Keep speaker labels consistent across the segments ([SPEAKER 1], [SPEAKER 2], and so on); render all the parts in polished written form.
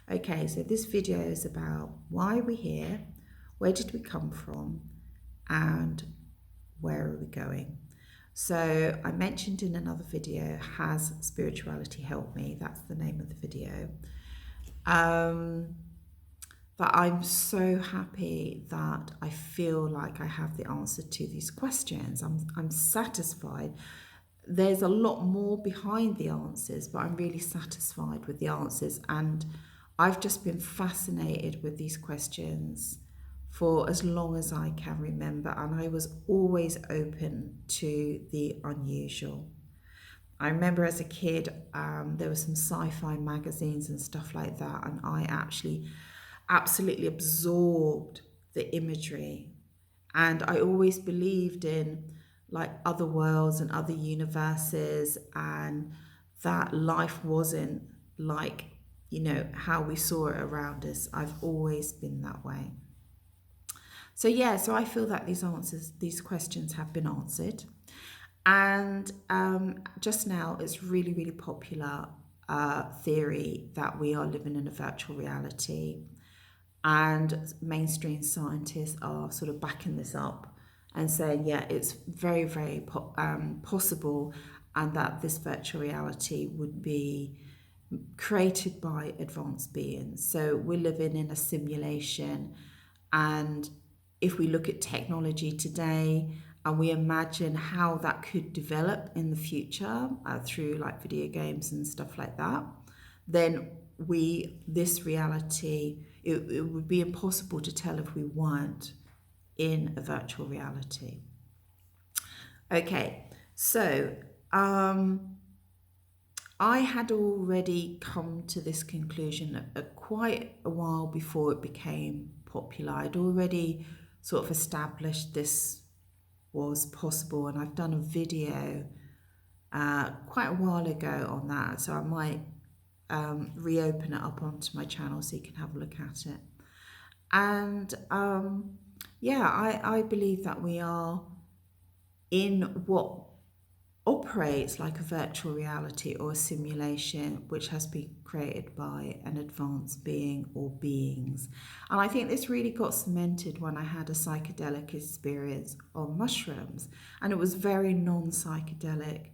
[SPEAKER 1] Okay, so this video is about why we're here, where did we come from, and where are we going? So I mentioned in another video, has spirituality helped me? That's the name of the video. But I'm so happy that I feel like I have the answer to these questions. I'm satisfied. There's a lot more behind the answers, but I'm really satisfied with the answers. And I've just been fascinated with these questions for as long as I can remember. And I was always open to the unusual. I remember as a kid, there were some sci-fi magazines and stuff like that, and I actually absolutely absorbed the imagery. And I always believed in like other worlds and other universes, and that life wasn't like, how we saw it around us. I've always been that way. So yeah, so I feel that these questions have been answered. And just now, it's really, really popular theory that we are living in a virtual reality. And mainstream scientists are sort of backing this up and saying, yeah, it's very, very possible, and that this virtual reality would be created by advanced beings. So we're living in a simulation, and if we look at technology today and we imagine how that could develop in the future through like video games and stuff like that, then this reality, it would be impossible to tell if we weren't in a virtual reality. Okay, so I had already come to this conclusion quite a while before it became popular. I'd already sort of established this was possible, and I've done a video quite a while ago on that, so I might reopen it up onto my channel so you can have a look at it. And I believe that we are in what operates like a virtual reality or a simulation which has been created by an advanced being or beings. And I think this really got cemented when I had a psychedelic experience on mushrooms, and it was very non-psychedelic.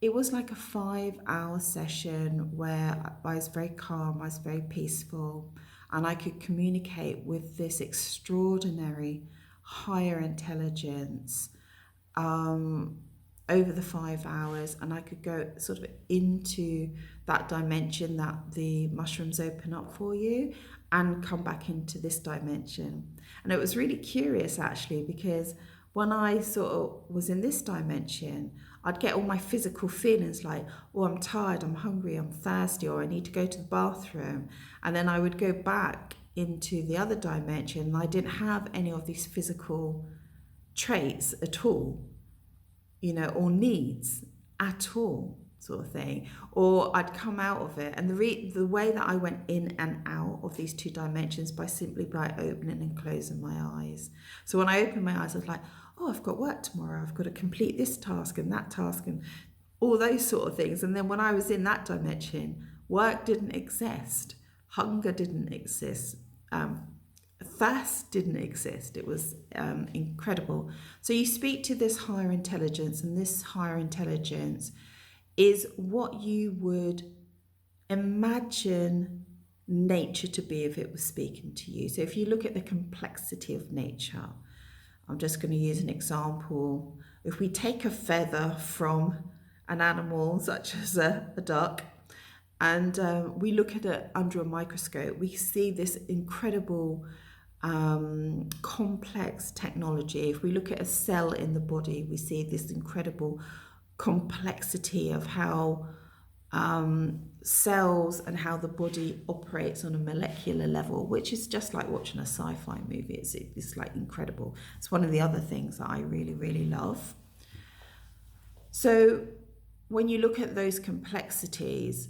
[SPEAKER 1] It was like a 5-hour session where I was very calm, I was very peaceful, and I could communicate with this extraordinary higher intelligence over the 5 hours, and I could go sort of into that dimension that the mushrooms open up for you and come back into this dimension. And it was really curious actually, because when I sort of was in this dimension, I'd get all my physical feelings like, oh, I'm tired, I'm hungry, I'm thirsty, or I need to go to the bathroom. And then I would go back into the other dimension and I didn't have any of these physical traits at all, or needs at all, sort of thing. Or I'd come out of it, and the way that I went in and out of these two dimensions by opening and closing my eyes. So when I opened my eyes, I was like, oh, I've got work tomorrow, I've got to complete this task and that task and all those sort of things. And then when I was in that dimension, work didn't exist, hunger didn't exist, thirst didn't exist. It was incredible. So you speak to this higher intelligence, and this higher intelligence is what you would imagine nature to be if it was speaking to you. So if you look at the complexity of nature, I'm just going to use an example. If we take a feather from an animal such as a duck, and we look at it under a microscope, we see this incredible complex technology. If we look at a cell in the body, we see this incredible complexity of how cells and how the body operates on a molecular level, which is just like watching a sci-fi movie. It's like incredible. It's one of the other things that I really, really love. So when you look at those complexities,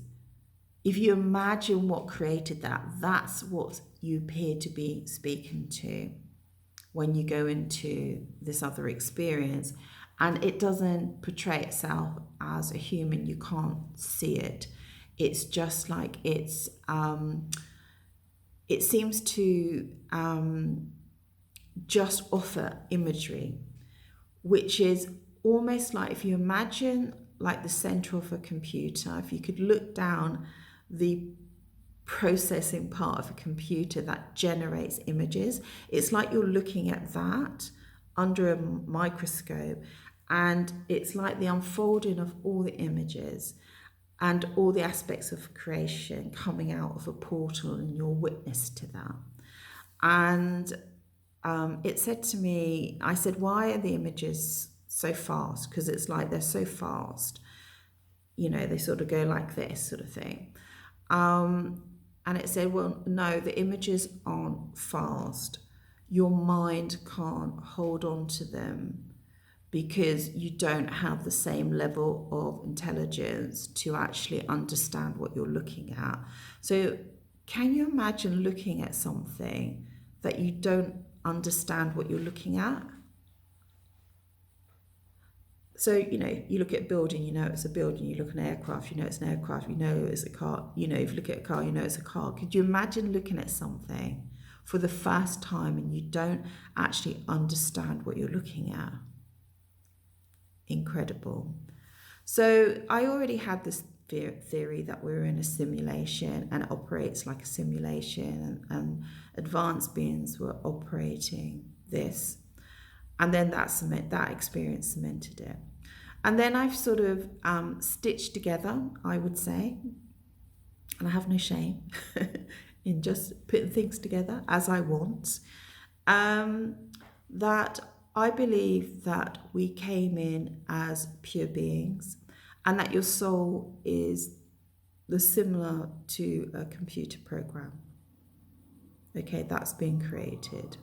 [SPEAKER 1] if you imagine what created that, that's what you appear to be speaking to when you go into this other experience. And it doesn't portray itself as a human. You can't see it. It's just like it's it seems to just offer imagery, which is almost like, if you imagine like the center of a computer, if you could look down the processing part of a computer that generates images, it's like you're looking at that under a microscope, and it's like the unfolding of all the images and all the aspects of creation coming out of a portal, and you're witness to that. And it said to me, I said, why are the images so fast? Because it's like they're so fast, you know, they sort of go like this sort of thing. And it said, well, no, the images aren't fast. Your mind can't hold on to them because you don't have the same level of intelligence to actually understand what you're looking at. So can you imagine looking at something that you don't understand what you're looking at? So, you know, you look at a building, you know it's a building. You look at an aircraft, you know it's an aircraft. You know it's a car. You know, if you look at a car, you know it's a car. Could you imagine looking at something for the first time and you don't actually understand what you're looking at? Incredible. So I already had this theory that we're in a simulation and it operates like a simulation, and advanced beings were operating this. And then that experience cemented it. And then I've sort of stitched together, I would say, and I have no shame in just putting things together as I want, that I believe that we came in as pure beings, and that your soul is similar to a computer program. Okay, that's been created.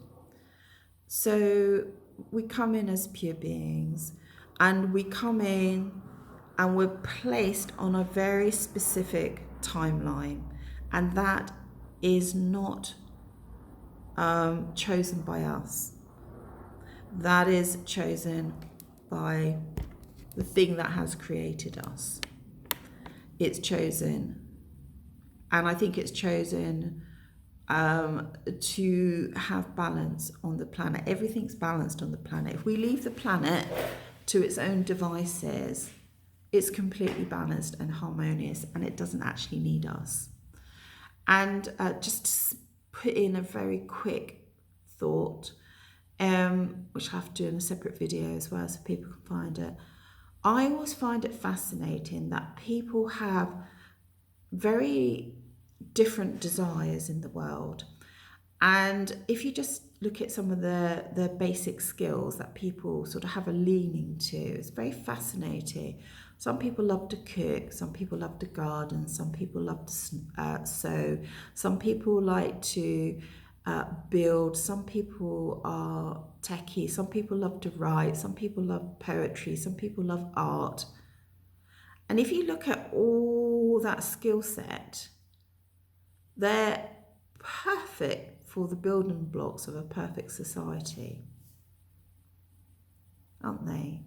[SPEAKER 1] So we come in as pure beings, and we come in and we're placed on a very specific timeline, and that is not chosen by us. That is chosen by the thing that has created us. It's chosen, and I think it's chosen to have balance on the planet. Everything's balanced on the planet. If we leave the planet to its own devices, it's completely balanced and harmonious, and it doesn't actually need us. And just to put in a very quick thought, which I have to do in a separate video as well so people can find it. I always find it fascinating that people have very different desires in the world. And if you just look at some of the basic skills that people sort of have a leaning to, it's very fascinating. Some people love to cook, some people love to garden, some people love to sew, some people like to build, some people are techie, some people love to write, some people love poetry, some people love art. And if you look at all that skill set, they're perfect for the building blocks of a perfect society, aren't they?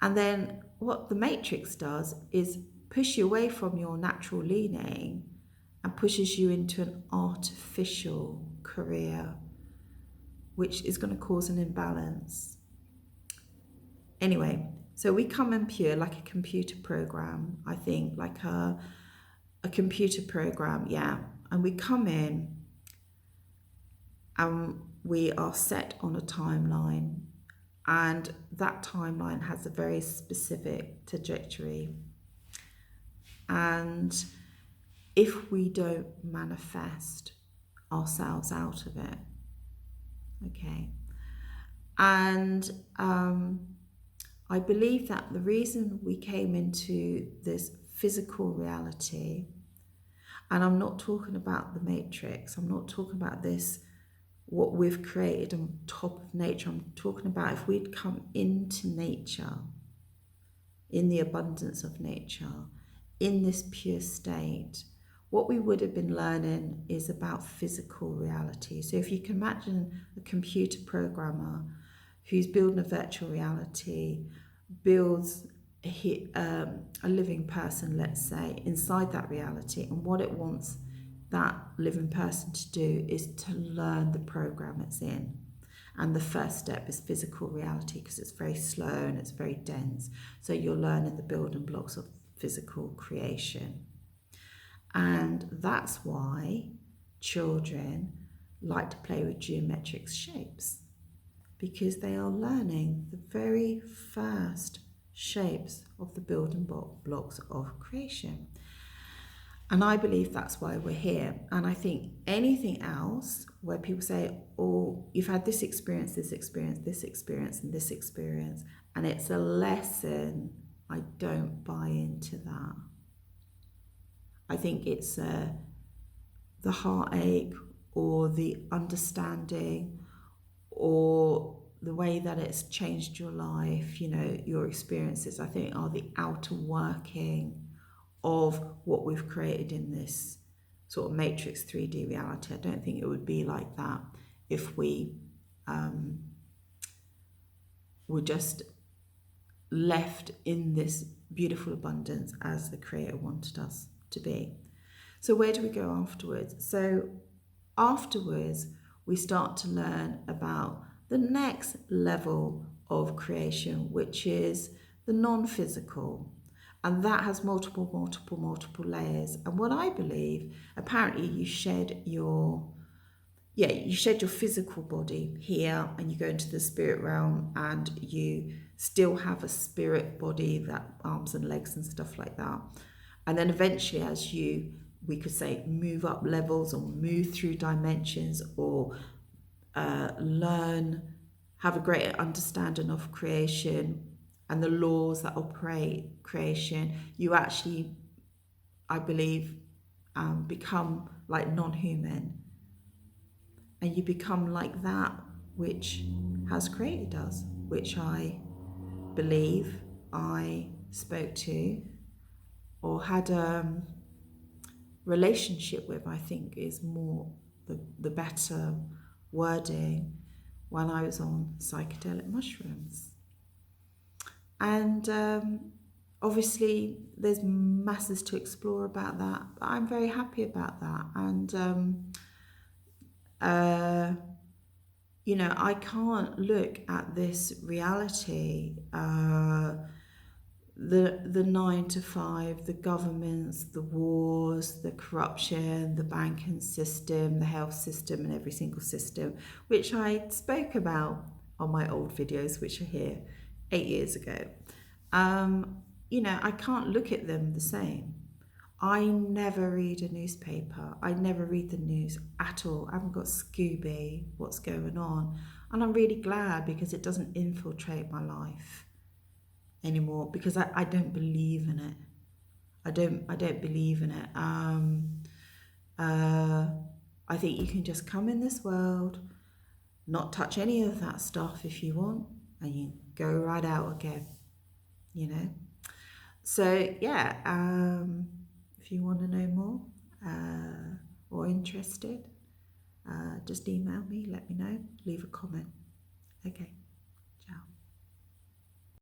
[SPEAKER 1] And then what the Matrix does is push you away from your natural leaning and pushes you into an artificial career, which is going to cause an imbalance. Anyway, so we come in pure like a computer program, I think, like a computer program, yeah. And we come in and we are set on a timeline, and that timeline has a very specific trajectory. And if we don't manifest ourselves out of it, okay. And I believe that the reason we came into this physical reality, and I'm not talking about the Matrix, I'm not talking about this, what we've created on top of nature, I'm talking about if we'd come into nature, in the abundance of nature, in this pure state, what we would have been learning is about physical reality. So if you can imagine a computer programmer who's building a virtual reality, builds a living person, let's say, inside that reality, and what it wants that living person to do is to learn the program it's in. And the first step is physical reality, because it's very slow and it's very dense. So you're learning the building blocks of physical creation. And that's why children like to play with geometric shapes, because they are learning the very first shapes of the building blocks of creation. And I believe that's why we're here. And I think anything else where people say, oh, you've had this experience, this experience, this experience, and this experience, and it's a lesson, I don't buy into that. I think it's the heartache or the understanding or the way that it's changed your life, you know, your experiences, I think are the outer working of what we've created in this sort of matrix 3D reality. I don't think it would be like that if we were just left in this beautiful abundance as the Creator wanted us to be. So where do we go afterwards? So afterwards, we start to learn about the next level of creation, which is the non-physical. And that has multiple layers. And what I believe, apparently you shed your physical body here and you go into the spirit realm, and you still have a spirit body, that arms and legs and stuff like that. And then eventually, as you, we could say, move up levels or move through dimensions, or learn, have a greater understanding of creation and the laws that operate creation, you actually, I believe, become like non-human, and you become like that which has created us, which I believe I spoke to or had a relationship with, I think is more the better wording, when I was on psychedelic mushrooms. And obviously there's masses to explore about that, but I'm very happy about that. And you know, I can't look at this reality, the 9 to 5, the governments, the wars, the corruption, the banking system, the health system, and every single system, which I spoke about on my old videos, which are here 8 years ago. You know, I can't look at them the same. I never read a newspaper. I never read the news at all. I haven't got Scooby, what's going on. And I'm really glad, because it doesn't infiltrate my life anymore, because I don't believe in it. I don't believe in it. I think you can just come in this world, not touch any of that stuff if you want, and you go right out again, you know. So yeah, if you want to know more or interested, just email me, let me know, leave a comment. Okay.